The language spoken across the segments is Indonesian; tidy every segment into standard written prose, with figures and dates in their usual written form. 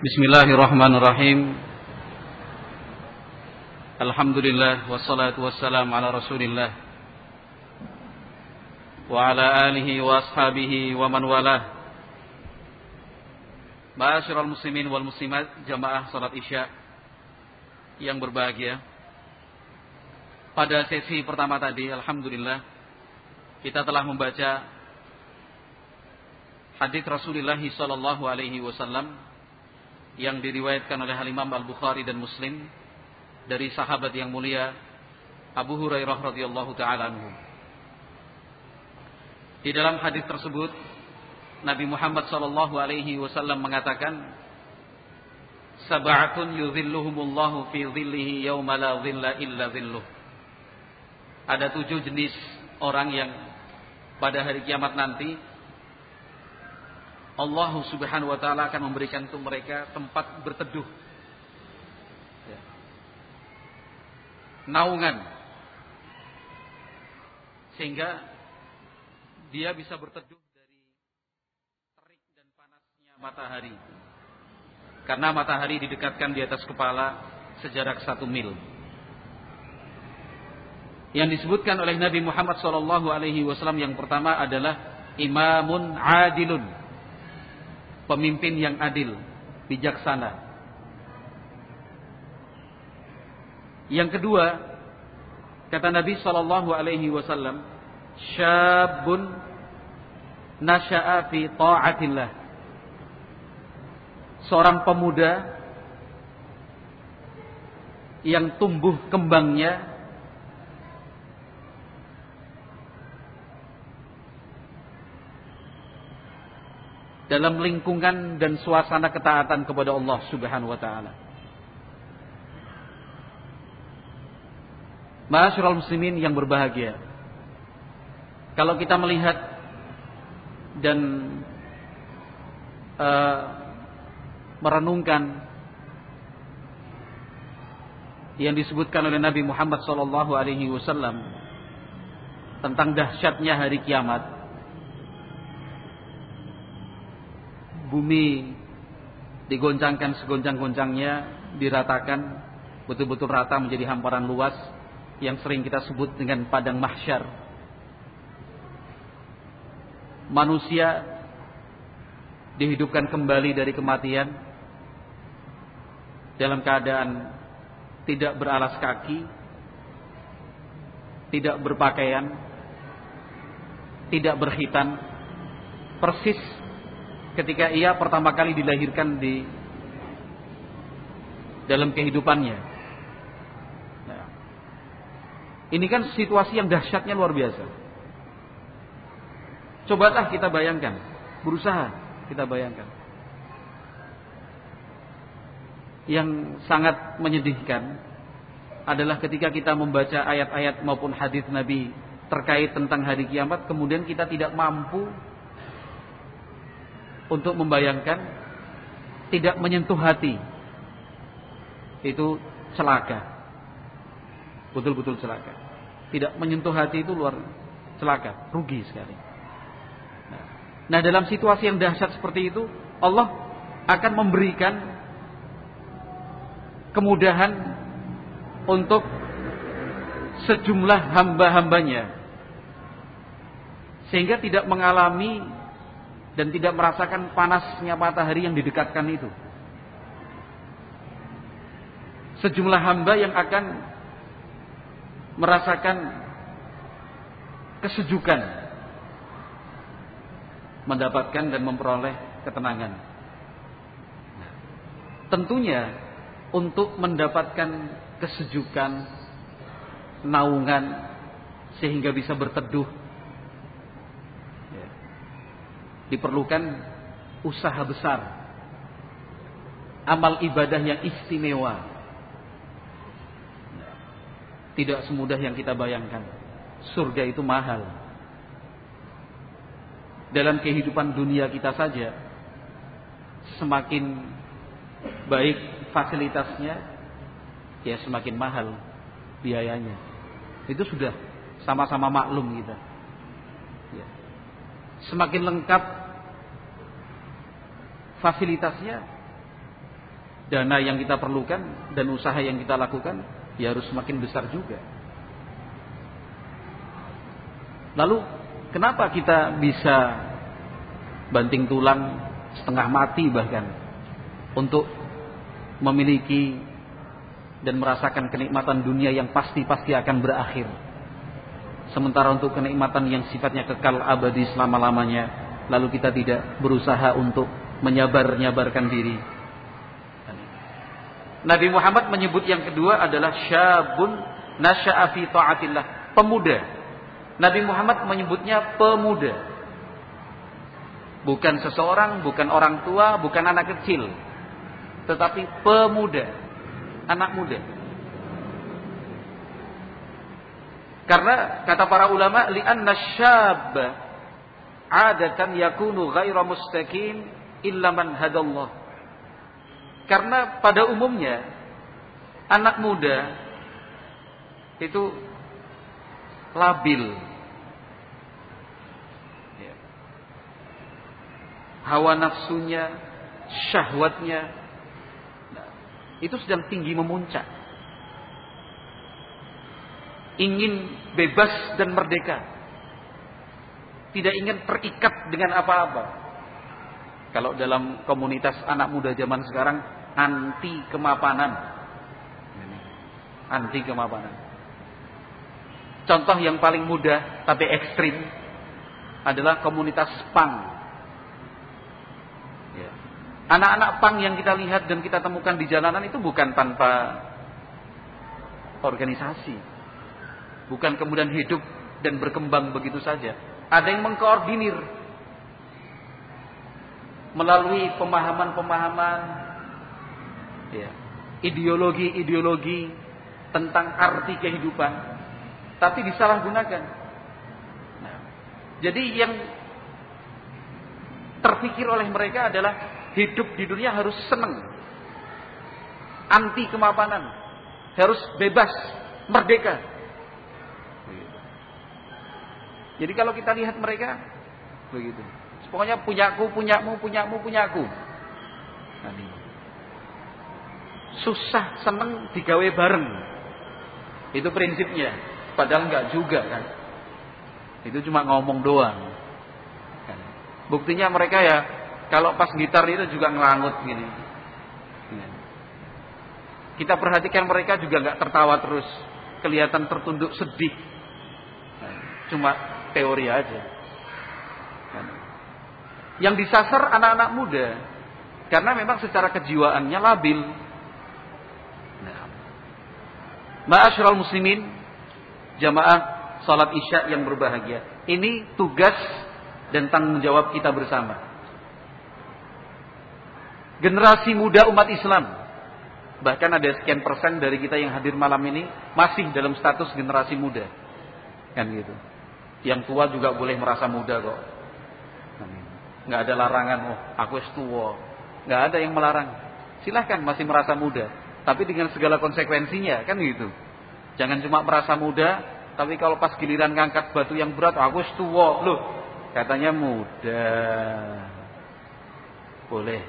Bismillahirrahmanirrahim. Alhamdulillah wassalatu wassalamu ala Rasulillah wa ala alihi wa ashabihi wa man walah. Ma'asyiral muslimin wal muslimat, jamaah salat Isya yang berbahagia. Pada sesi pertama tadi, alhamdulillah, kita telah membaca hadits Rasulullah sallallahu alaihi wasallam yang diriwayatkan oleh Imam Al-Bukhari dan Muslim dari sahabat yang mulia Abu Hurairah radhiyallahu taala anhu. Di dalam hadis tersebut Nabi Muhammad sallallahu alaihi wasallam mengatakan, sab'atun yudhilluhumullahu fi dhillihi yauma la dhilla illa dhilluh. Ada 7 jenis orang yang pada hari kiamat nanti Allah subhanahu wa ta'ala akan memberikan untuk mereka tempat berteduh, naungan, sehingga dia bisa berteduh dari terik dan panasnya matahari, karena matahari didekatkan di atas kepala sejarak 1 mil. Yang disebutkan oleh Nabi Muhammad SAW yang pertama adalah imamun adilun, pemimpin yang adil, bijaksana. Yang kedua, kata Nabi SAW, syabun nasha'a fi ta'atillah, seorang pemuda yang tumbuh kembangnya dalam lingkungan dan suasana ketaatan kepada Allah Subhanahu wa taala. Ma'asyiral muslimin yang berbahagia, kalau kita melihat dan merenungkan yang disebutkan oleh Nabi Muhammad SAW tentang dahsyatnya hari kiamat, bumi digoncangkan segoncang-goncangnya, diratakan betul-betul rata menjadi hamparan luas yang sering kita sebut dengan padang mahsyar. Manusia dihidupkan kembali dari kematian dalam keadaan tidak beralas kaki, tidak berpakaian, tidak berkhitan, persis ketika ia pertama kali dilahirkan di dalam kehidupannya. Nah, ini kan situasi yang dahsyatnya luar biasa. Cobalah kita bayangkan, berusaha kita bayangkan. Yang sangat menyedihkan adalah ketika kita membaca ayat-ayat maupun hadis Nabi terkait tentang hari kiamat, kemudian kita tidak mampu untuk membayangkan, tidak menyentuh hati. Itu celaka, betul-betul celaka. Tidak menyentuh hati itu luar celaka, rugi sekali. Nah, dalam situasi yang dahsyat seperti itu, Allah akan memberikan kemudahan untuk sejumlah hamba-hambanya, sehingga tidak mengalami dan tidak merasakan panasnya matahari yang didekatkan itu. Sejumlah hamba yang akan merasakan kesejukan, mendapatkan dan memperoleh ketenangan. Tentunya untuk mendapatkan kesejukan, naungan, sehingga bisa berteduh, diperlukan usaha besar, amal ibadah yang istimewa. Tidak semudah yang kita bayangkan. Surga itu mahal. Dalam kehidupan dunia kita saja, semakin baik fasilitasnya, ya semakin mahal biayanya. Itu sudah sama-sama maklum kita. Ya. Semakin lengkap fasilitasnya, dana yang kita perlukan dan usaha yang kita lakukan ya harus semakin besar juga. Lalu kenapa kita bisa banting tulang setengah mati bahkan untuk memiliki dan merasakan kenikmatan dunia yang pasti akan berakhir, sementara untuk kenikmatan yang sifatnya kekal abadi selama-lamanya, lalu kita tidak berusaha untuk menyabarkan diri. Nabi Muhammad menyebut yang kedua adalah syabun nasya'a fi ta'atillah, pemuda. Nabi Muhammad menyebutnya pemuda. Bukan seseorang, bukan orang tua, bukan anak kecil, tetapi pemuda, anak muda. Karena kata para ulama, li'anna syab adatan yakunu ghaira mustaqim illa man hadallah. Karena pada umumnya anak muda itu labil, hawa nafsunya, syahwatnya, itu sedang tinggi memuncak. Ingin bebas dan merdeka, tidak ingin terikat dengan apa-apa. Kalau dalam komunitas anak muda zaman sekarang, anti kemapanan. Anti kemapanan. Contoh yang paling mudah tapi ekstrim adalah komunitas punk. Ya. Anak-anak punk yang kita lihat dan kita temukan di jalanan itu bukan tanpa organisasi, bukan kemudian hidup dan berkembang begitu saja. Ada yang mengkoordinir melalui pemahaman-pemahaman, ya, ideologi-ideologi tentang arti kehidupan, tapi disalahgunakan. Nah, jadi yang terpikir oleh mereka adalah hidup di dunia harus senang, anti kemapanan, harus bebas, merdeka. Jadi kalau kita lihat mereka begitu, pokoknya punyaku, punyaku. Nah, susah seneng digawe bareng. Itu prinsipnya. Padahal enggak juga kan. Itu cuma ngomong doang. Kan. Buktinya mereka ya kalau pas gitar itu juga ngelangut gini. Kita perhatikan mereka juga enggak tertawa terus. Kelihatan tertunduk sedih. Cuma teori aja. Kan. Yang disasar anak-anak muda karena memang secara kejiwaannya labil. Nah, ma'asyiral muslimin, jamaah salat Isya yang berbahagia. Ini tugas dan tanggung jawab kita bersama. Generasi muda umat Islam, bahkan ada sekian persen dari kita yang hadir malam ini masih dalam status generasi muda. Kan gitu. Yang tua juga boleh merasa muda kok. Nggak ada larangan, oh aku wis tua. Nggak ada yang melarang. Silahkan masih merasa muda, tapi dengan segala konsekuensinya, kan gitu. Jangan cuma merasa muda, tapi kalau pas giliran ngangkat batu yang berat, oh, aku wis tua. Loh, katanya muda. Boleh.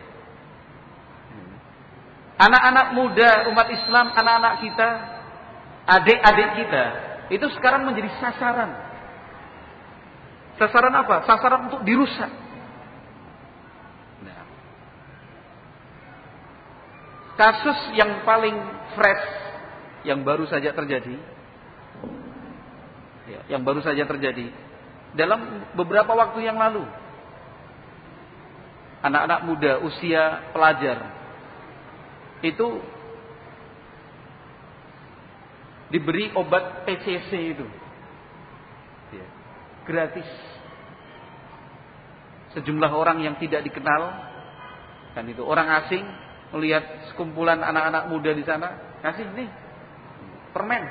Anak-anak muda umat Islam, anak-anak kita, adik-adik kita, itu sekarang menjadi sasaran. Sasaran apa? Sasaran untuk dirusak. Kasus yang paling fresh, yang baru saja terjadi, dalam beberapa waktu yang lalu, anak-anak muda usia pelajar itu diberi obat PCC itu, gratis. Sejumlah orang yang tidak dikenal, kan itu orang asing, melihat sekumpulan anak-anak muda di sana, kasih nih permen,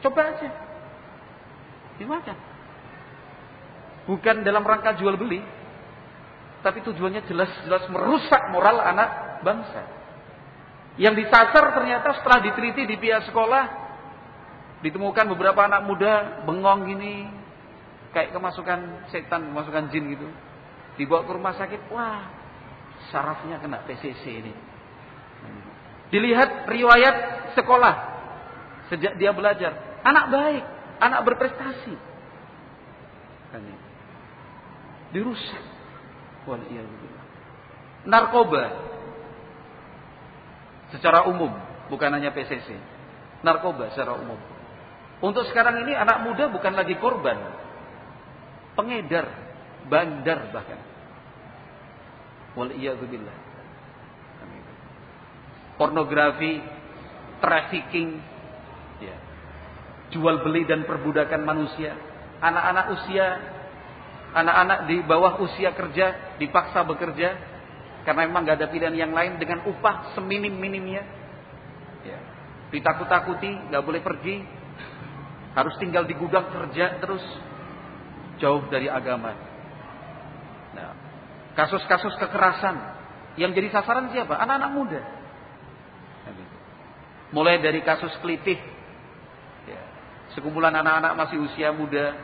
coba aja, dimakan. Bukan dalam rangka jual beli, tapi tujuannya jelas-jelas merusak moral anak bangsa. Yang disasar ternyata setelah diteliti di pihak sekolah, ditemukan beberapa anak muda bengong gini, kayak kemasukan setan, kemasukan jin gitu, dibawa ke rumah sakit. Wah, sarafnya kena PCC ini. Dilihat riwayat sekolah sejak dia belajar, anak baik, anak berprestasi. Dirusak. Waliyahulillah. Narkoba secara umum, bukan hanya PCC. Narkoba secara umum. Untuk sekarang ini anak muda bukan lagi korban, pengedar, bandar bahkan. Waliyahulillah. Pornografi, trafficking, ya, jual beli dan perbudakan manusia, anak-anak di bawah usia kerja dipaksa bekerja karena memang nggak ada pilihan yang lain dengan upah seminim-minimnya, ya, ditakut-takuti, nggak boleh pergi, harus tinggal di gudang kerja terus, jauh dari agama. Nah, kasus-kasus kekerasan yang jadi sasaran siapa? Anak-anak muda. Mulai dari kasus kelitih, ya, sekumpulan anak-anak masih usia muda,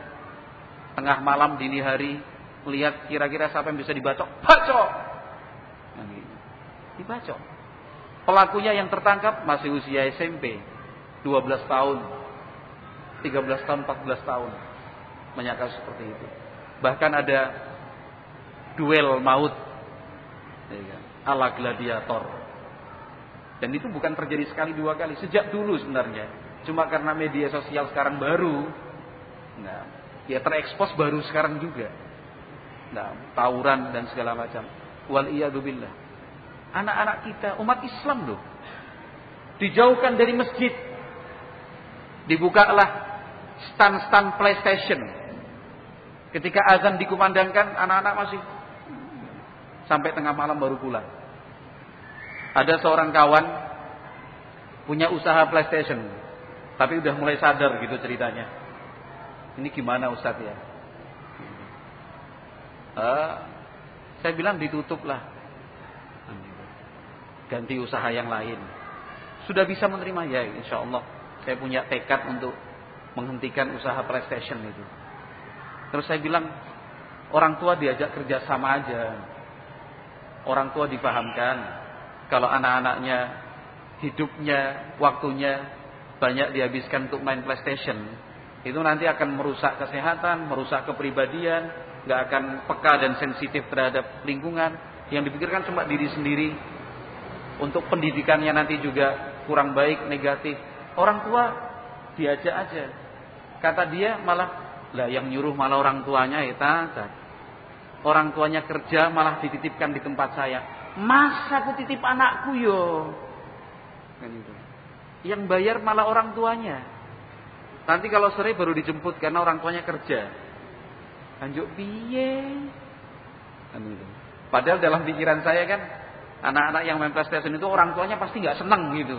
tengah malam dini hari, melihat kira-kira siapa yang bisa dibacok, bacok, dibacok. Pelakunya yang tertangkap masih usia SMP, 12 tahun, 13 tahun, 14 tahun, banyak kasus seperti itu. Bahkan ada duel maut, ya, ala gladiator. Dan itu bukan terjadi sekali dua kali, sejak dulu sebenarnya. Cuma karena media sosial sekarang baru, nah, ya terekspos baru sekarang juga. Nah, tawuran dan segala macam. Waliyadzubillah. Anak-anak kita, umat Islam loh, dijauhkan dari masjid. Dibukalah stand-stand PlayStation. Ketika azan dikumandangkan, anak-anak masih sampai tengah malam baru pulang. Ada seorang kawan punya usaha PlayStation, tapi udah mulai sadar gitu ceritanya. Ini gimana Ustaz ya? Saya bilang ditutup lah, ganti usaha yang lain. Sudah bisa menerima ya, insya Allah. Saya punya tekad untuk menghentikan usaha PlayStation itu. Terus saya bilang, orang tua diajak kerja sama aja. Orang tua dipahamkan. Kalau anak-anaknya hidupnya, waktunya banyak dihabiskan untuk main PlayStation, itu nanti akan merusak kesehatan, merusak kepribadian, nggak akan peka dan sensitif terhadap lingkungan. Yang dipikirkan cuma diri sendiri. Untuk pendidikannya nanti juga kurang baik, negatif. Orang tua diajak aja. Kata dia malah, lah yang nyuruh malah orang tuanya ya tata. Orang tuanya kerja malah dititipkan di tempat saya. Masa aku titip anakku yo? Yang bayar malah orang tuanya. Nanti kalau sore baru dijemput karena orang tuanya kerja. Lanjut piye? Padahal dalam pikiran saya kan, anak-anak yang main PlayStation itu orang tuanya pasti nggak seneng gitu.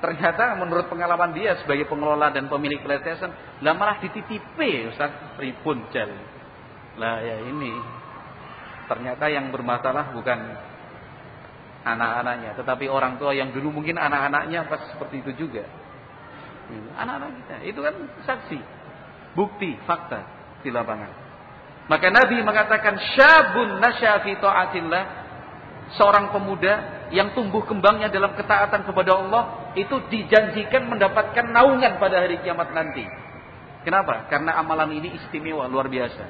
Ternyata menurut pengalaman dia sebagai pengelola dan pemilik PlayStation, lah malah dititipi Ustaz pripun jal. Lah ya ini. Ternyata yang bermasalah bukan anak-anaknya, tetapi orang tua yang dulu mungkin anak-anaknya pas seperti itu juga. Anak-anak kita, itu kan saksi, bukti, fakta di lapangan. Maka Nabi mengatakan syabun nasya fi taatillah, seorang pemuda yang tumbuh kembangnya dalam ketaatan kepada Allah itu dijanjikan mendapatkan naungan pada hari kiamat nanti. Kenapa? Karena amalan ini istimewa, luar biasa.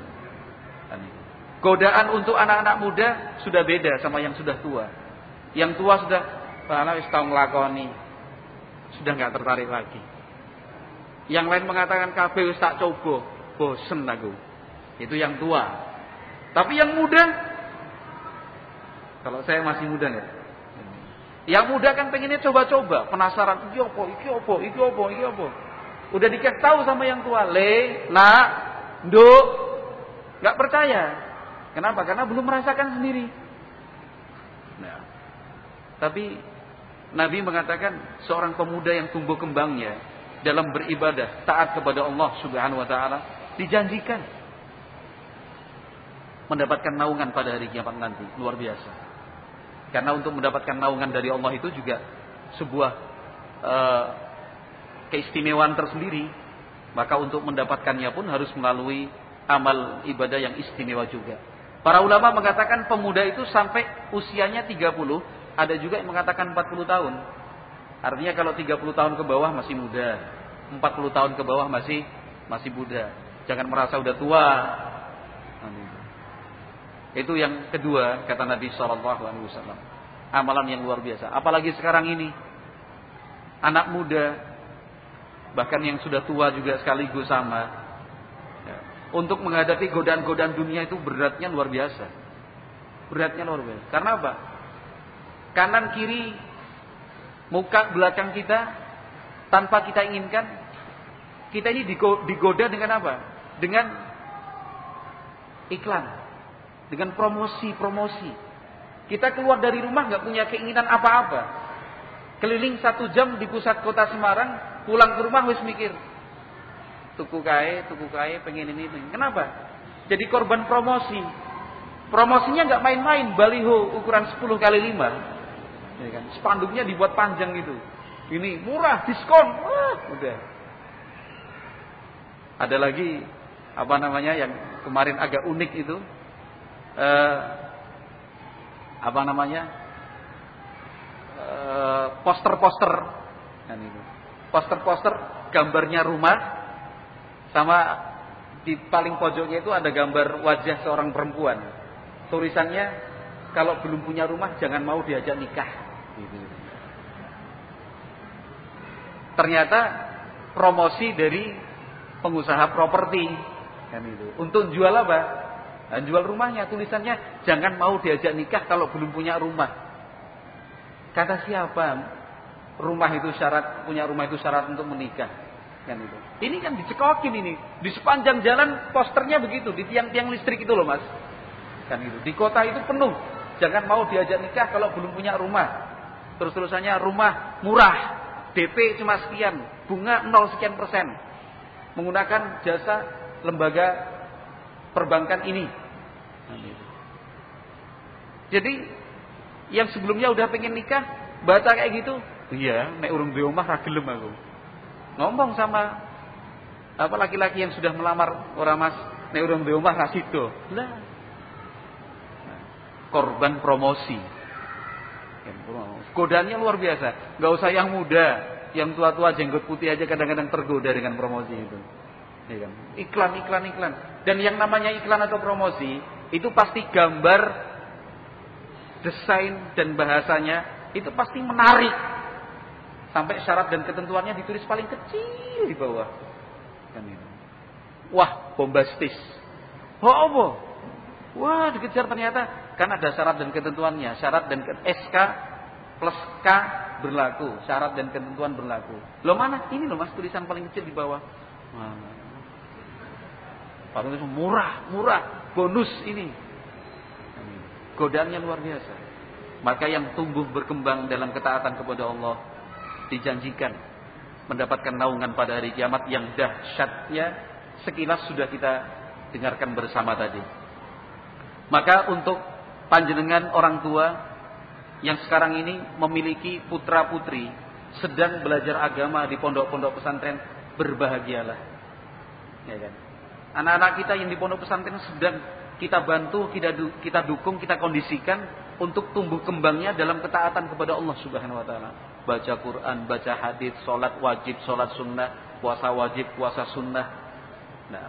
Godaan untuk anak-anak muda sudah beda sama yang sudah tua. Yang tua sudah, wis tau nglakoni, sudah nggak tertarik lagi. Yang lain mengatakan kabeh wis tak coba, bosen aku. Itu yang tua. Tapi yang muda, kalau saya masih muda nih. Yang muda kan pengennya coba-coba, penasaran, iki apa. Udah dikasih tahu sama yang tua, nduk, nggak percaya. Kenapa? Karena belum merasakan sendiri. Nah, tapi Nabi mengatakan seorang pemuda yang tumbuh kembangnya dalam beribadah, taat kepada Allah Subhanahu wa taala, dijanjikan mendapatkan naungan pada hari kiamat nanti, luar biasa. Karena untuk mendapatkan naungan dari Allah itu juga sebuah keistimewaan tersendiri. Maka untuk mendapatkannya pun harus melalui amal ibadah yang istimewa juga. Para ulama mengatakan pemuda itu sampai usianya 30 Ada juga yang mengatakan 40 tahun. Artinya kalau 30 tahun ke bawah masih muda, 40 tahun ke bawah masih muda. Jangan merasa udah tua. Itu yang kedua kata Nabi SAW. Amalan yang luar biasa. Apalagi sekarang ini anak muda, bahkan yang sudah tua juga sekaligus sama. Untuk menghadapi godaan-godaan dunia itu beratnya luar biasa. Karena apa? Kanan kiri, muka belakang kita, tanpa kita inginkan, kita ini digoda dengan apa? Dengan iklan, dengan promosi. Kita keluar dari rumah nggak punya keinginan apa-apa, keliling 1 jam di pusat kota Semarang, pulang ke rumah wis mikir, tuku kae, pengen ini. Kenapa? Jadi korban promosi. Promosinya nggak main-main, baliho ukuran 10x5, ya kan? Spanduknya dibuat panjang gitu. Ini murah, diskon, udah. Ada lagi yang kemarin agak unik itu, poster-poster, kan itu. Poster-poster gambarnya rumah, sama di paling pojoknya itu ada gambar wajah seorang perempuan. Tulisannya, kalau belum punya rumah jangan mau diajak nikah. Gitu. Ternyata promosi dari pengusaha properti, kan itu. Untuk jual apa? Dan jual rumahnya, tulisannya jangan mau diajak nikah kalau belum punya rumah. Kata siapa? Punya rumah itu syarat untuk menikah. Kan itu. Ini kan dicekokin ini. Di sepanjang jalan posternya begitu, di tiang-tiang listrik itu loh, Mas. Kan itu. Di kota itu penuh. Jangan mau diajak nikah kalau belum punya rumah. Terus-terusannya rumah murah, DP cuma sekian, bunga 0 sekian persen. Menggunakan jasa lembaga perbankan ini. Jadi yang sebelumnya udah pengen nikah, baca kayak gitu, iya, nek urung duwe omah ra gelem aku. Ngomong sama laki-laki yang sudah melamar, ora Mas, nek urung duwe omah ra sido. Lah. Korban promosi. Godaannya luar biasa. Gak usah yang muda, yang tua-tua jenggot putih aja kadang-kadang tergoda dengan promosi itu. Iklan. Dan yang namanya iklan atau promosi itu pasti gambar, desain dan bahasanya itu pasti menarik. Sampai syarat dan ketentuannya ditulis paling kecil di bawah. Kan itu. Wah, bombastis. Apa? Wah, dikejar ternyata kan ada syarat dan ketentuannya. Syarat dan SK plus K berlaku. Syarat dan ketentuan berlaku. Loh mana? Ini loh Mas, tulisan paling kecil di bawah. Paling murah, bonus ini. Godaannya luar biasa. Maka yang tumbuh berkembang dalam ketaatan kepada Allah dijanjikan mendapatkan naungan pada hari kiamat yang dahsyatnya sekilas sudah kita dengarkan bersama tadi. Maka untuk panjenengan orang tua yang sekarang ini memiliki putra-putri sedang belajar agama di pondok-pondok pesantren, berbahagialah. Ya kan? Anak-anak kita yang di pondok pesantren sedang kita bantu, kita dukung, kita kondisikan untuk tumbuh kembangnya dalam ketaatan kepada Allah Subhanahu wa taala. Baca Quran, baca hadis, salat wajib, salat sunnah, puasa wajib, puasa sunnah. Nah,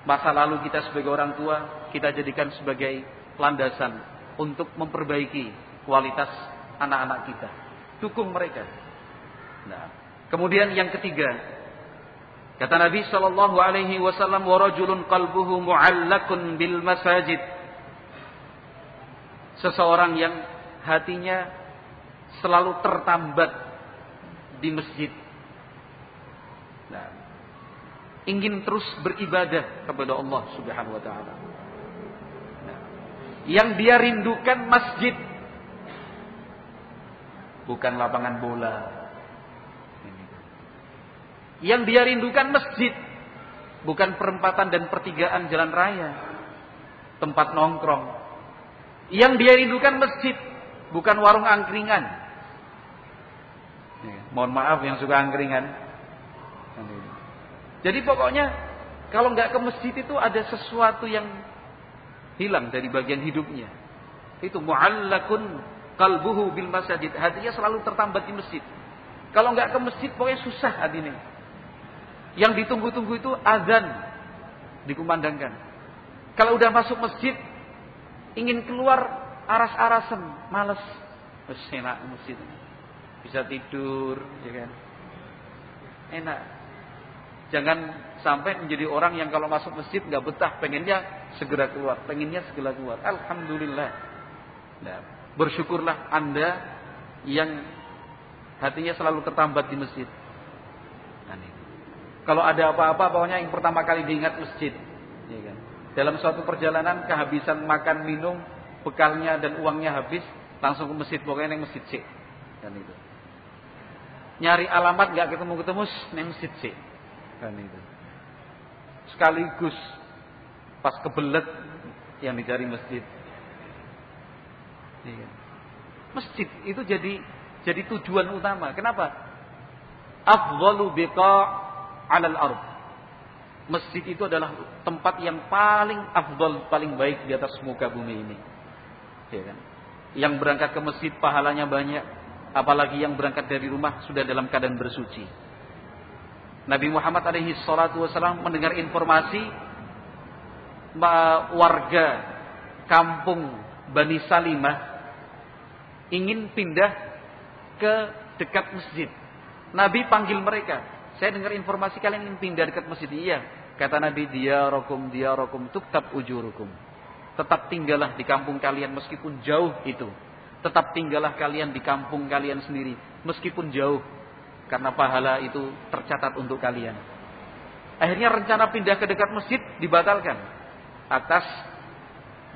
masa lalu kita sebagai orang tua kita jadikan sebagai landasan untuk memperbaiki kualitas anak-anak kita. Dukung mereka. Nah, kemudian yang ketiga, kata Nabi sallallahu alaihi wasallam, wa rajulun qalbuhu mu'allaqun bil masajid. Seseorang yang hatinya selalu tertambat di masjid. Nah, ingin terus beribadah kepada Allah Subhanahu wa taala. Nah, yang dia rindukan masjid, bukan lapangan bola. Yang dia rindukan masjid, bukan perempatan dan pertigaan jalan raya, tempat nongkrong. Yang dia rindukan masjid, bukan warung angkringan. Mohon maaf yang suka angkringan. Jadi pokoknya kalau nggak ke masjid itu ada sesuatu yang hilang dari bagian hidupnya. Itu mu'allakun qalbuhu bil masajid. Hatinya selalu tertambat di masjid. Kalau enggak ke masjid pokoknya susah hatinya. Yang ditunggu-tunggu itu azan dikumandangkan. Kalau udah masuk masjid ingin keluar aras-arasan, males. Wes enak masjid. Bisa tidur, ya kan? Enak. Jangan sampai menjadi orang yang kalau masuk masjid enggak betah, pengennya segera keluar, Alhamdulillah. Nah, bersyukurlah Anda yang hatinya selalu tertambat di masjid. Nah, kalau ada apa-apa, pokoknya yang pertama kali diingat masjid. Ya kan? Dalam suatu perjalanan kehabisan makan minum, bekalnya dan uangnya habis, langsung ke masjid, pokoknya yang masjid sih. Kan itu. Nyari alamat nggak ketemu-ketemu, yang masjid sih. Kan itu. Sekaligus pas kebelet yang dicari masjid. Ya. Masjid itu jadi tujuan utama. Kenapa? Afdhalu biqa' 'alal ardh. Masjid itu adalah tempat yang paling afdal, paling baik di atas muka bumi ini. Ya kan? Yang berangkat ke masjid pahalanya banyak, apalagi yang berangkat dari rumah sudah dalam keadaan bersuci. Nabi Muhammad alaihi salatu wasallam mendengar informasi warga kampung Bani Salimah ingin pindah ke dekat masjid. Nabi panggil mereka. Saya dengar informasi kalian ingin pindah dekat masjid. Iya, kata Nabi, diyarakum tuktab ujurukum. Tetap tinggallah di kampung kalian meskipun jauh itu. Tetap tinggallah kalian di kampung kalian sendiri meskipun jauh, karena pahala itu tercatat untuk kalian. Akhirnya rencana pindah ke dekat masjid dibatalkan atas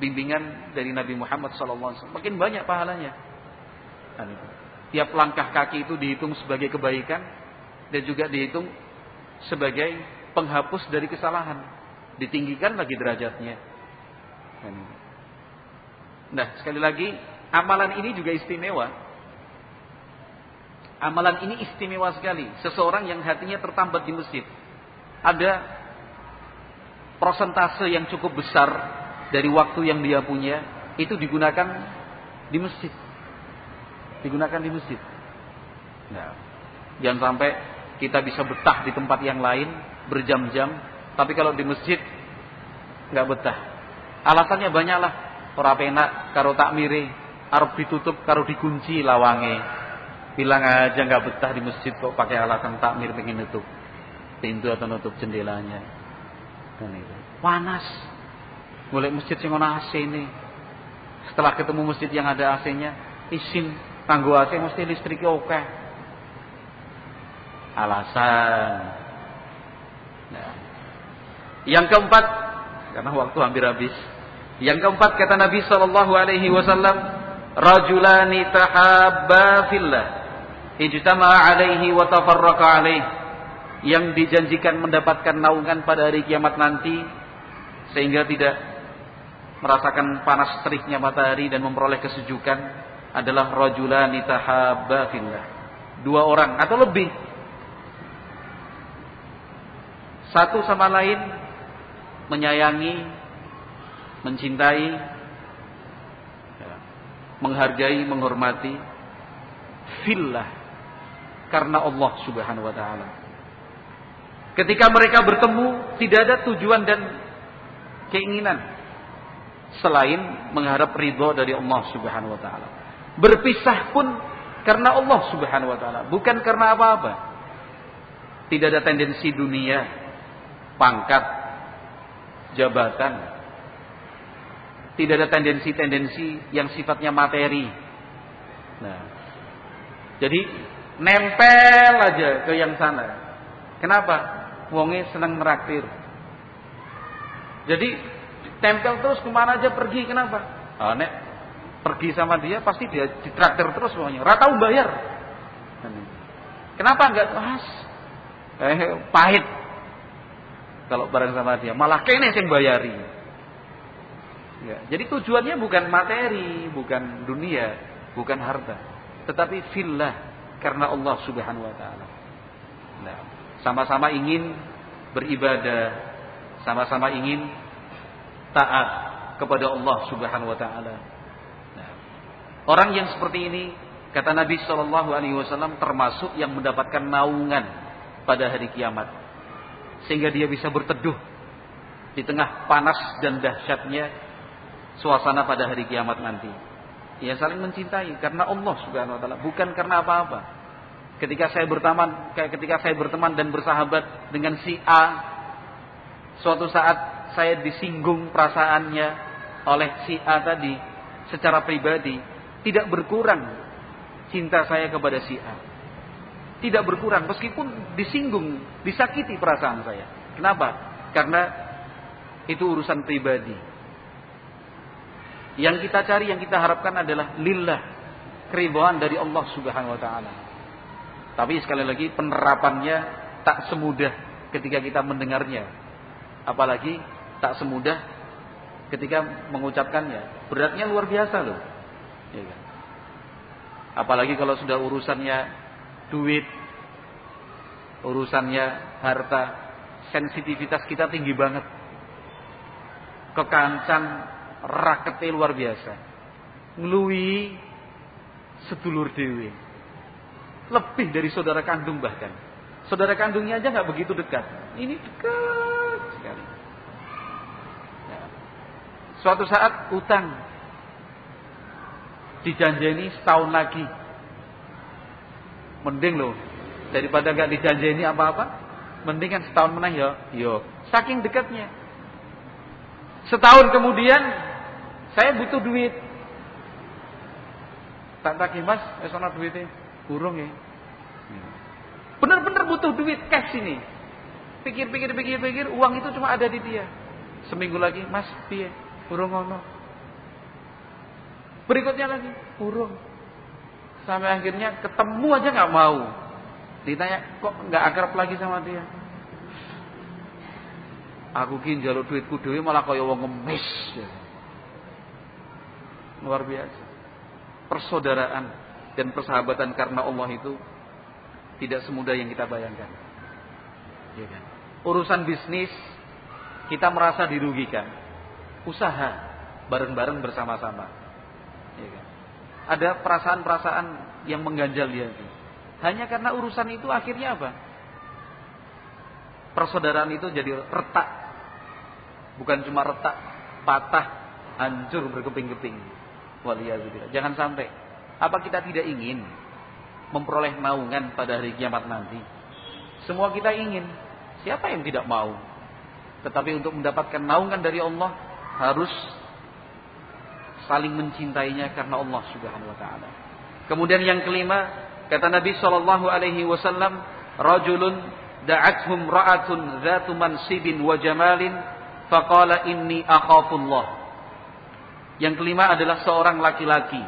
bimbingan dari Nabi Muhammad SAW. Makin banyak pahalanya. Tiap langkah kaki itu dihitung sebagai kebaikan dan juga dihitung sebagai penghapus dari kesalahan. Ditinggikan lagi derajatnya. Nah, sekali lagi, amalan ini juga istimewa. Amalan ini istimewa sekali. Seseorang yang hatinya tertambat di masjid, ada prosentase yang cukup besar dari waktu yang dia punya itu digunakan di masjid. Digunakan di masjid. Nah, jangan sampai kita bisa betah di tempat yang lain berjam-jam, tapi kalau di masjid nggak betah. Alasannya banyaklah. Ora penak karo takmire, arep ditutup karo dikunci lawange. Bilang aja nggak betah di masjid kok pakai alasan takmir pengen nutup pintu atau nutup jendelanya. Kan itu. Panas. Golek masjid sing ana AC ini. Setelah ketemu masjid yang ada AC-nya, isin kanggo AC mesti listriknya oke. Alasan. Nah. Yang keempat, karena waktu hampir habis. Yang keempat kata Nabi sallallahu alaihi wasallam, rajulani tahabba fillah, ijtama'a alaihi wa tafarraqa alaihi. Yang dijanjikan mendapatkan naungan pada hari kiamat nanti sehingga tidak merasakan panas teriknya matahari dan memperoleh kesejukan adalah rajulani tahabba fillah. Dua orang atau lebih, satu sama lain menyayangi, mencintai, menghargai, menghormati fillah, karena Allah Subhanahu wa taala. Ketika mereka bertemu tidak ada tujuan dan keinginan selain mengharap ridho dari Allah Subhanahu wa taala. Berpisah pun karena Allah Subhanahu wa taala, bukan karena apa-apa. Tidak ada tendensi dunia, pangkat, jabatan. Tidak ada tendensi-tendensi yang sifatnya materi. Nah, jadi nempel aja ke yang sana. Kenapa? Wonge senang meraktir. Jadi tempel terus kemana aja pergi. Kenapa? Nek pergi sama dia pasti dia ditraktir terus pokoknya. Ora tau bayar. Kenapa enggak pas? Pahit. Kalau bareng sama dia, malah kene sing bayari. Ya, jadi tujuannya bukan materi, bukan dunia, bukan harta, tetapi fillah, karena Allah Subhanahu wa taala. Nah, sama-sama ingin beribadah, sama-sama ingin taat kepada Allah Subhanahu wa taala. Nah, Orang yang seperti ini, kata Nabi SAW, termasuk yang mendapatkan naungan pada hari kiamat, sehingga dia bisa berteduh di tengah panas dan dahsyatnya suasana pada hari kiamat nanti. Ia saling mencintai karena Allah Subhanahu wa taala, bukan karena apa-apa. Ketika saya berteman dan bersahabat dengan si A, suatu saat saya disinggung perasaannya oleh si A tadi secara pribadi, tidak berkurang cinta saya kepada si A. Tidak berkurang meskipun disinggung, disakiti perasaan saya. Kenapa? Karena itu urusan pribadi. Yang kita cari, yang kita harapkan adalah lillah, keridhaan dari Allah Subhanahu wa taala. Tapi sekali lagi penerapannya tak semudah ketika kita mendengarnya. Apalagi tak semudah ketika mengucapkannya. Beratnya luar biasa loh. Ya kan? Apalagi kalau sudah urusannya duit, urusannya harta, sensitivitas kita tinggi banget. Kekancan rakete luar biasa. Ngluwi sedulur dewe. Lebih dari saudara kandung bahkan. Saudara kandungnya aja nggak begitu dekat. Ini dekat sekali. Ya. Suatu saat utang dijanjeni setahun lagi. Mending loh daripada nggak dijanjeni apa-apa. Mending kan setahun menang ya. Yo, saking dekatnya. Setahun kemudian saya butuh duit. Tak tagih Mas, wis ana duite. Burung ya. Benar-benar butuh duit cash ini. Pikir, uang itu cuma ada di dia. Seminggu lagi, Mas, piye? Burung ono. Berikutnya lagi, burung. Sampai akhirnya ketemu aja nggak mau. Ditanya, kok nggak akrab lagi sama dia? Aku ki njaluk duitku dhewe malah kaya wong ngemis. Luar biasa. Persaudaraan dan persahabatan karena Allah itu tidak semudah yang kita bayangkan. Ya kan? Urusan bisnis kita merasa dirugikan. Usaha bareng-bareng bersama-sama. Ya kan? Ada perasaan-perasaan yang mengganjal di hati. Hanya karena urusan itu akhirnya apa? Persaudaraan itu jadi retak. Bukan cuma retak, patah, hancur berkeping-keping. Waliyahzubillah. Jangan sampai. Apa kita tidak ingin memperoleh naungan pada hari kiamat nanti? Semua kita ingin. Siapa yang tidak mau? Tetapi untuk mendapatkan naungan dari Allah harus saling mencintainya karena Allah Subhanahu wa taala. Kemudian yang kelima, kata Nabi sallallahu alaihi wasallam, rajulun da'athum ra'atun dzatu mansibin wa jamalin faqala inni akhafullah. Yang kelima adalah seorang laki-laki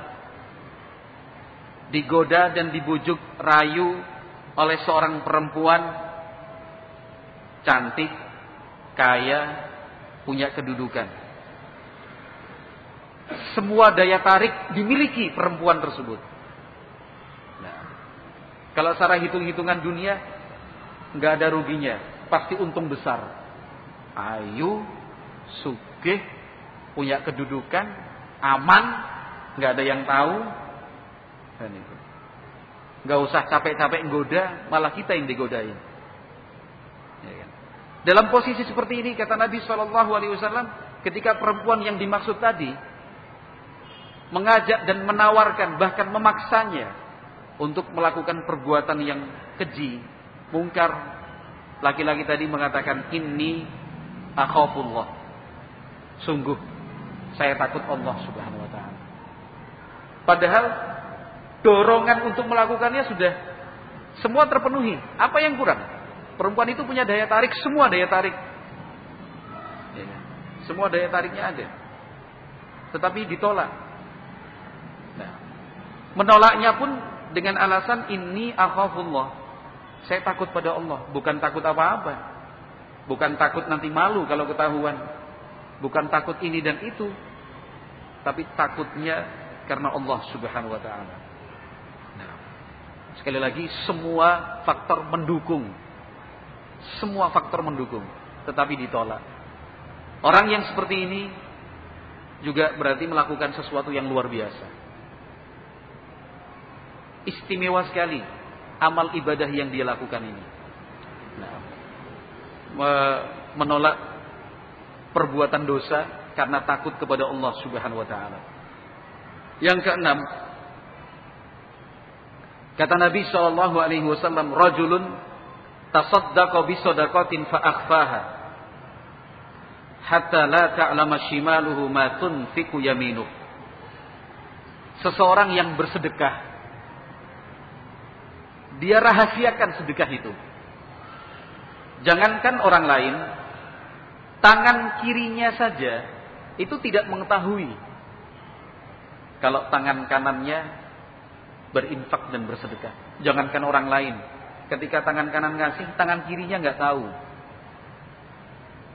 digoda dan dibujuk rayu oleh seorang perempuan cantik, kaya, punya kedudukan. Semua daya tarik dimiliki perempuan tersebut. Nah, kalau secara hitung-hitungan dunia nggak ada ruginya, pasti untung besar. Ayu, sugih, punya kedudukan, aman, nggak ada yang tahu. Dan itu nggak usah capek-capek nggoda, malah kita yang digodain. Ya kan? Dalam posisi seperti ini kata Nabi SAW, ketika perempuan yang dimaksud tadi mengajak dan menawarkan, bahkan memaksanya untuk melakukan perbuatan yang keji, mungkar, laki-laki tadi mengatakan inni akhafullah. Sungguh saya takut Allah Subhanahu wa taala. Padahal dorongan untuk melakukannya sudah semua terpenuhi. Apa yang kurang? Perempuan itu punya daya tarik, semua daya tarik. Ya, semua daya tariknya ada. Tetapi ditolak. Nah, menolaknya pun dengan alasan inni akhafullah. Saya takut pada Allah, bukan takut apa-apa. Bukan takut nanti malu kalau ketahuan. Bukan takut ini dan itu. Tapi takutnya karena Allah Subhanahu wa taala. Nah, sekali lagi semua faktor mendukung. Semua faktor mendukung, tetapi ditolak. Orang yang seperti ini juga berarti melakukan sesuatu yang luar biasa. istimewa sekali amal ibadah yang dia lakukan ini. Nah, menolak perbuatan dosa karena takut kepada Allah Subhanahu wa taala. Yang keenam, kata Nabi sallallahu alaihi wasallam, rajulun tasaddaqa bi shadaqatin fa akhfaha hatta la ta'lama shimaluhu ma tunfiqu yaminuh. Seseorang yang bersedekah, dia rahasiakan sedekah itu. Jangankan orang lain, tangan kirinya saja itu tidak mengetahui kalau tangan kanannya berinfak dan bersedekah. Jangankan orang lain, ketika tangan kanan ngasih, tangan kirinya nggak tahu.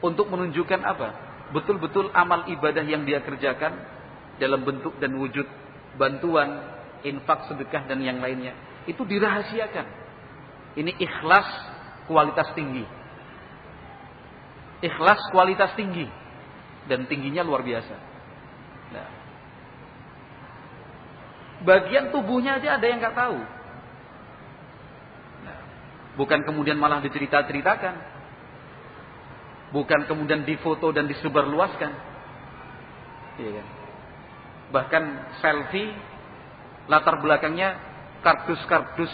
Untuk menunjukkan apa? Betul-betul amal ibadah yang dia kerjakan dalam bentuk dan wujud bantuan, infak, sedekah dan yang lainnya, itu dirahasiakan. Ini ikhlas kualitas tinggi. Ikhlas kualitas tinggi dan tingginya luar biasa. Nah, bagian tubuhnya aja ada yang nggak tahu. Nah, bukan kemudian malah dicerita-ceritakan, bukan kemudian difoto dan disebarluaskan, iya kan? Bahkan selfie, latar belakangnya kardus-kardus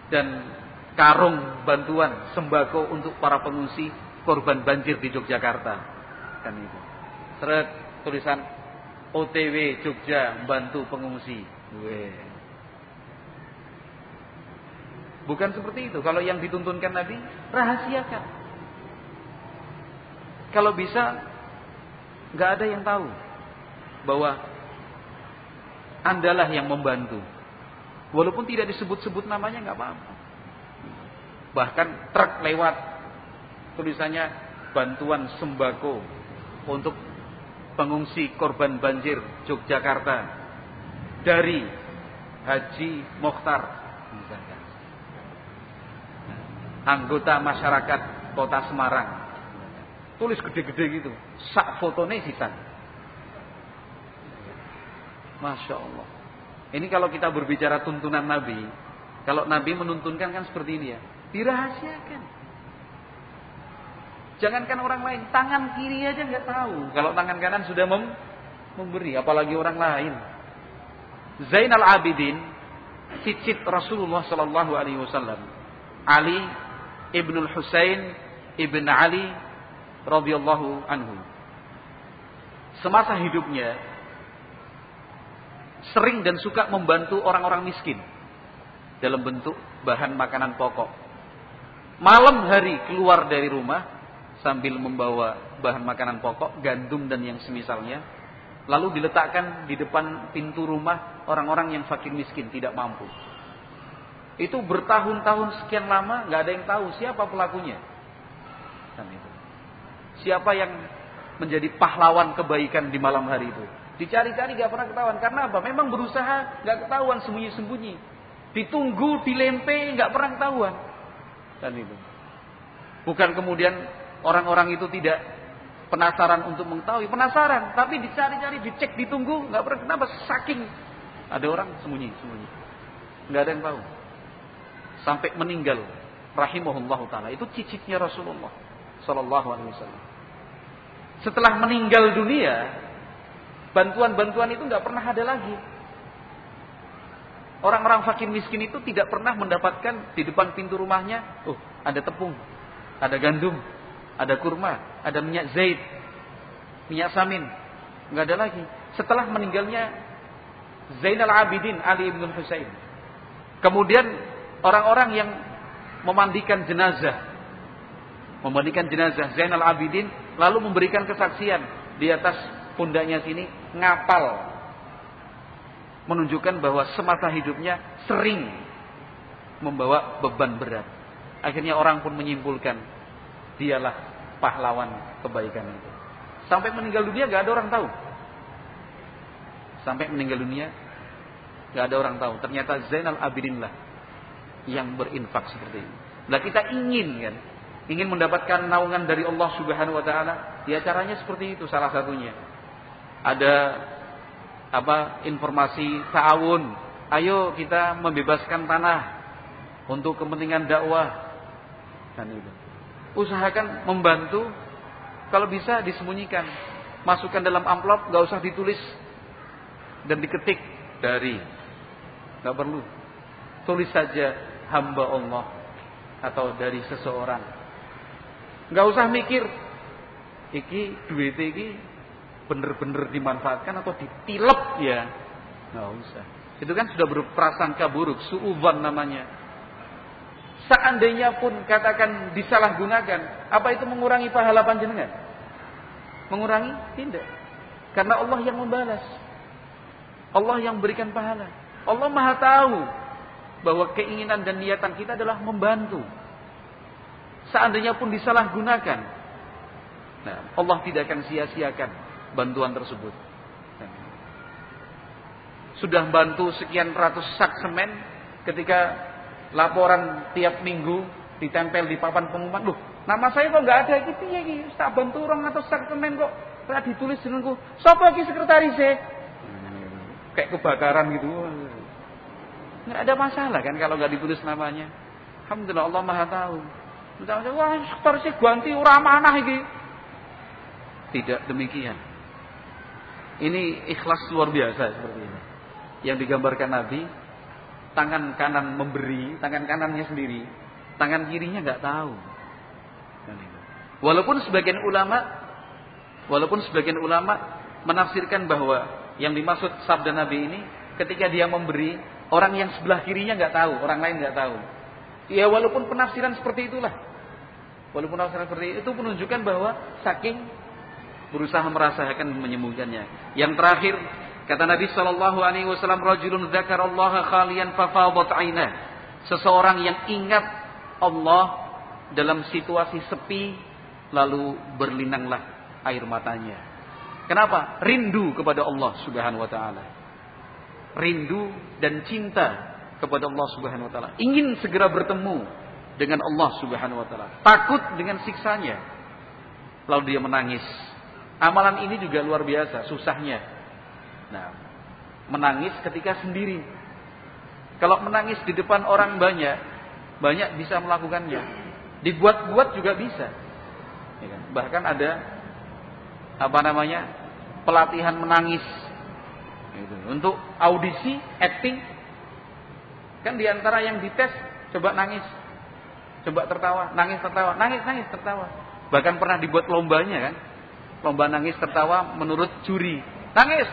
dan karung bantuan sembako untuk para pengungsi korban banjir di Yogyakarta, kan itu. Seret tulisan OTW Jogja bantu pengungsi. Bukan seperti itu. Kalau yang dituntunkan Nabi, rahasiakan. Kalau bisa, nggak ada yang tahu bahwa Andalah yang membantu. Walaupun tidak disebut-sebut namanya, nggak apa-apa. Bahkan truk lewat, tulisannya bantuan sembako untuk pengungsi korban banjir Yogyakarta dari Haji Mokhtar, misalkan, anggota masyarakat Kota Semarang. Tulis gede-gede gitu, sak fotone sisan. Masya Allah. Ini kalau kita berbicara tuntunan Nabi, kalau Nabi menuntunkan kan seperti ini ya, dirahasiakan. Jangankan orang lain, tangan kiri aja nggak tahu kalau tangan kanan sudah memberi, apalagi orang lain. Zainal Abidin, cicit Rasulullah Sallallahu Alaihi Wasallam, Ali ibnul Husain ibn Ali radhiyallahu anhu, semasa hidupnya sering dan suka membantu orang-orang miskin dalam bentuk bahan makanan pokok. Malam hari keluar dari rumah sambil membawa bahan makanan pokok, gandum dan yang semisalnya, lalu diletakkan di depan pintu rumah orang-orang yang fakir miskin, tidak mampu. Itu bertahun-tahun sekian lama, nggak ada yang tahu siapa pelakunya. Kan itu. Siapa yang menjadi pahlawan kebaikan di malam hari itu? Dicari-cari gak pernah ketahuan. Karena apa? Memang berusaha gak ketahuan, sembunyi-sembunyi. Ditunggu, dilempe, gak pernah ketahuan. Dan itu. Bukan kemudian orang-orang itu tidak penasaran untuk mengetahui. Penasaran, tapi dicari-cari, dicek, ditunggu, gak pernah. Kenapa? Saking ada orang sembunyi-sembunyi. Gak ada yang tahu. Sampai meninggal. Rahimahullahu ta'ala. Itu cicitnya Rasulullah Sallallahu Alaihi Wasallam. Setelah meninggal dunia, bantuan-bantuan itu nggak pernah ada lagi. Orang-orang fakir miskin itu tidak pernah mendapatkan di depan pintu rumahnya, oh ada tepung, ada gandum, ada kurma, ada minyak zait, minyak samin. Nggak ada lagi. Setelah meninggalnya Zainal Abidin Ali ibn Husain, kemudian orang-orang yang memandikan jenazah Zainal Abidin lalu memberikan kesaksian di atas pundaknya sini, ngapal, menunjukkan bahwa semasa hidupnya sering membawa beban berat. Akhirnya orang pun menyimpulkan dialah pahlawan kebaikan itu. Sampai meninggal dunia gak ada orang tahu. Sampai meninggal dunia gak ada orang tahu. Ternyata Zainal Abidin lah yang berinfak seperti ini. Nah kita ingin mendapatkan naungan dari Allah Subhanahu Wa Taala. Ya caranya seperti itu salah satunya. Ada informasi ta'awun ayo kita membebaskan tanah untuk kepentingan dakwah. Dan itu. Usahakan membantu, kalau bisa disembunyikan. Masukkan dalam amplop, gak usah ditulis dan diketik dari. Gak perlu. Tulis saja hamba Allah atau dari seseorang. Gak usah mikir, iki duit iki bener-bener dimanfaatkan atau ditilep ya. Gak usah. Itu kan sudah berprasangka buruk, suudzon namanya. Seandainya pun katakan disalahgunakan, apa itu mengurangi pahala panjenengan? Mengurangi? Tidak. Karena Allah yang membalas. Allah yang berikan pahala. Allah Maha tahu bahwa keinginan dan niatan kita adalah membantu. Seandainya pun disalahgunakan, nah, Allah tidak akan sia-siakan bantuan tersebut. Sudah bantu sekian ratus sak semen, ketika laporan tiap minggu ditempel di papan pengumuman, loh, nama saya kok nggak ada gitu ya, tak bantu orang atau sak semen kok, tak ditulis jenengku, sapa ki sekretaris kayak kebakaran gitu. Nggak ada masalah kan kalau nggak ditulis namanya. Alhamdulillah Allah Maha tahu. Wah, sekretarisnya ganti ora manah iki. Tidak demikian. Ini ikhlas luar biasa seperti ini. Yang digambarkan Nabi, tangan kanan memberi, tangan kanannya sendiri, tangan kirinya nggak tahu. Walaupun sebagian ulama menafsirkan bahwa yang dimaksud sabda Nabi ini, ketika dia memberi, orang yang sebelah kirinya nggak tahu, orang lain nggak tahu. Ya walaupun penafsiran seperti itulah, walaupun penafsiran seperti itu menunjukkan bahwa saking berusaha merasakan menyembuhkannya. Yang terakhir, kata Nabi sallallahu alaihi wasallam, rajulun dzakarallaha khalian fafadat 'ainah. Seseorang yang ingat Allah dalam situasi sepi lalu berlinanglah air matanya. Kenapa? Rindu kepada Allah Subhanahu wa taala. Rindu dan cinta kepada Allah Subhanahu wa taala. Ingin segera bertemu dengan Allah Subhanahu wa taala. Takut dengan siksanya. Lalu dia menangis. Amalan ini juga luar biasa susahnya. Nah, menangis ketika sendiri. Kalau menangis di depan orang banyak bisa melakukannya. Dibuat-buat juga bisa. Ya kan? Bahkan ada pelatihan menangis. Gitu. Untuk audisi, acting, kan diantara yang dites coba nangis, coba tertawa, nangis tertawa, nangis tertawa. Bahkan pernah dibuat lombanya kan, lomba nangis tertawa menurut juri. Nangis,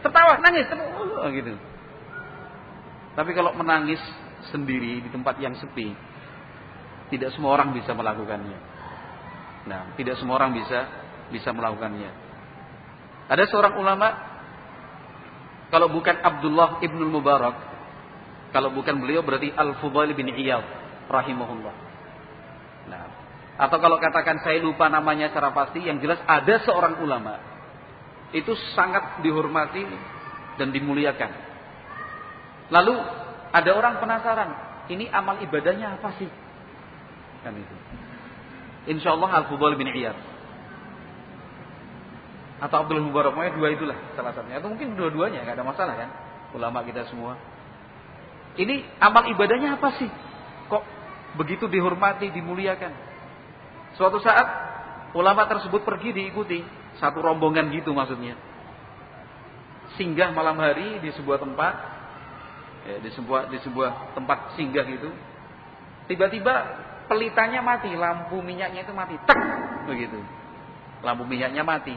tertawa, gitu. Tapi kalau menangis sendiri di tempat yang sepi, tidak semua orang bisa melakukannya. Nah, tidak semua orang bisa melakukannya. Ada seorang ulama, kalau bukan Abdullah ibnul Mubarak, kalau bukan beliau berarti Al-Fudail bin Iyad rahimahullah. Nah, atau kalau katakan saya lupa namanya secara pasti, yang jelas ada seorang ulama itu sangat dihormati dan dimuliakan. Lalu ada orang penasaran, ini amal ibadahnya apa sih? Kan itu. Insyaallah Al-Fudail bin Iyad atau Abdul Mubarak, pokoknya dua itulah salah satunya, atau mungkin dua-duanya, nggak ada masalah kan, ulama kita semua. Ini amal ibadahnya apa sih? Kok begitu dihormati, dimuliakan? Suatu saat ulama tersebut pergi diikuti satu rombongan gitu maksudnya, singgah malam hari di sebuah tempat, ya, di sebuah tempat singgah gitu. Tiba-tiba pelitanya mati, lampu minyaknya itu mati, tek, begitu. Lampu minyaknya mati.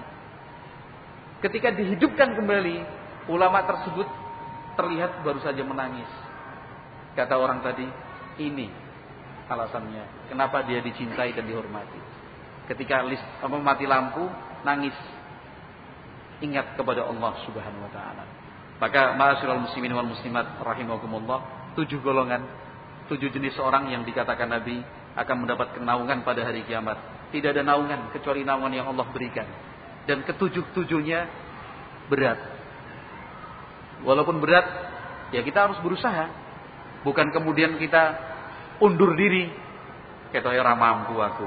Ketika dihidupkan kembali, ulama tersebut terlihat baru saja menangis. Kata orang tadi, ini alasannya kenapa dia dicintai dan dihormati. Ketika mati lampu, nangis, ingat kepada Allah Subhanahu wa taala. Maka ma'asyiral muslimin wal muslimat rahimakumullah, 7 golongan, 7 jenis orang yang dikatakan Nabi akan mendapat naungan pada hari kiamat. Tidak ada naungan kecuali naungan yang Allah berikan. Dan ketujuh-tujuhnya berat. Walaupun berat, ya kita harus berusaha. Bukan kemudian kita undur diri. Kata ora mampu aku.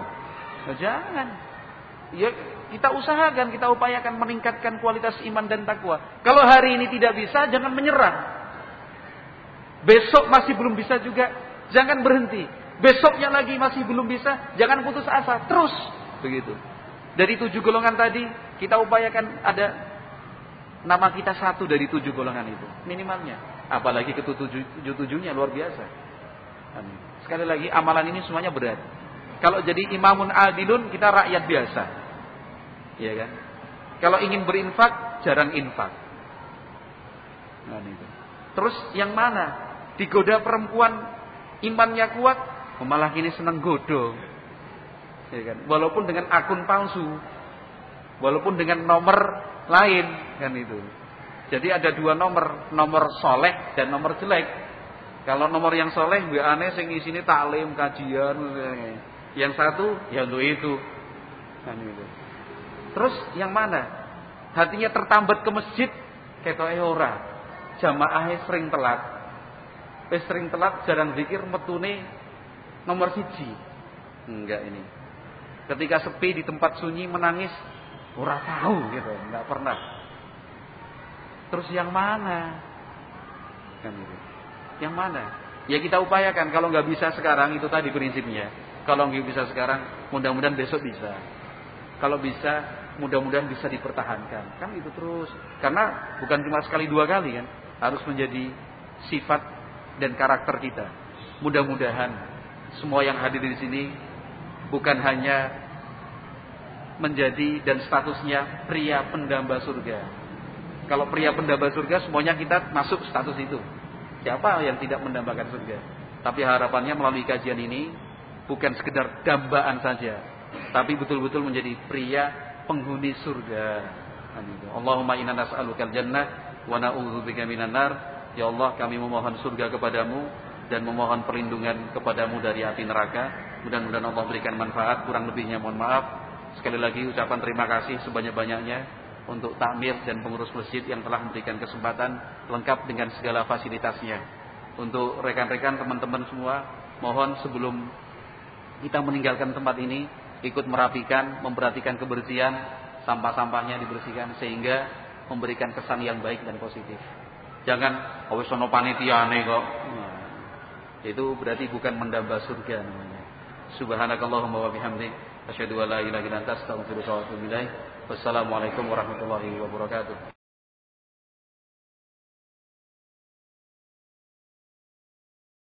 Nah, jangan. Ya, kita usahakan, kita upayakan meningkatkan kualitas iman dan takwa. Kalau hari ini tidak bisa, jangan menyerah. Besok masih belum bisa juga, jangan berhenti. Besoknya lagi masih belum bisa, jangan putus asa, terus begitu. Dari 7 golongan tadi, kita upayakan ada nama kita satu dari 7 golongan itu, minimalnya. Apalagi ke-7-nya luar biasa. Sekali lagi, amalan ini semuanya berat. Kalau jadi imamun adilun, kita rakyat biasa. Iya kan? Kalau ingin berinfak, jarang infak. Nah, itu. Terus yang mana? Digoda perempuan, imannya kuat, malah kini senang godong. Ya kan? Walaupun dengan akun palsu, walaupun dengan nomor lain, kan itu. Jadi ada 2 nomor soleh dan nomor jelek. Kalau nomor yang soleh, aneh sing isine taklim, kajian. Yang satu, ya untuk itu. Kan itu. Terus yang mana? Hatinya tertambat ke masjid, ketoke ora. Jamaahnya sering telat. Sering telat, jarang zikir, metune nomor 1. Enggak ini. Ketika sepi di tempat sunyi menangis, ora tahu gitu, enggak pernah. Terus yang mana? Kan itu. Yang mana? Ya kita upayakan, kalau nggak bisa sekarang itu tadi prinsipnya. Kalau nggak bisa sekarang, mudah-mudahan besok bisa. Kalau bisa, mudah-mudahan bisa dipertahankan. Kan itu terus. Karena bukan cuma sekali 2 kali kan, harus menjadi sifat dan karakter kita. Mudah-mudahan semua yang hadir di sini bukan hanya menjadi dan statusnya pria pendamba surga. Kalau pria pendamba surga, semuanya kita masuk status itu. Siapa yang tidak mendambakan surga? Tapi harapannya melalui kajian ini bukan sekedar dambaan saja, tapi betul-betul menjadi pria penghuni surga. Allahumma inna nas'alukal jannah wa na'udzubika minan nar. Ya Allah, kami memohon surga kepadamu dan memohon perlindungan kepadamu dari api neraka. Mudah-mudahan Allah berikan manfaat, kurang lebihnya mohon maaf. Sekali lagi ucapan terima kasih sebanyak-banyaknya untuk takmir dan pengurus masjid yang telah memberikan kesempatan lengkap dengan segala fasilitasnya. Untuk rekan-rekan, teman-teman semua, mohon sebelum kita meninggalkan tempat ini, ikut merapikan, memperhatikan kebersihan, sampah-sampahnya dibersihkan sehingga memberikan kesan yang baik dan positif. Jangan wis ono panitiane kok. Nah, itu berarti bukan mendamba surga namanya. Subhanakallahumma wa bihamdik, asyhadu an la ilaha illa anta, astaghfiruka wa atubu ilaik. Wassalamualaikum warahmatullahi wabarakatuh.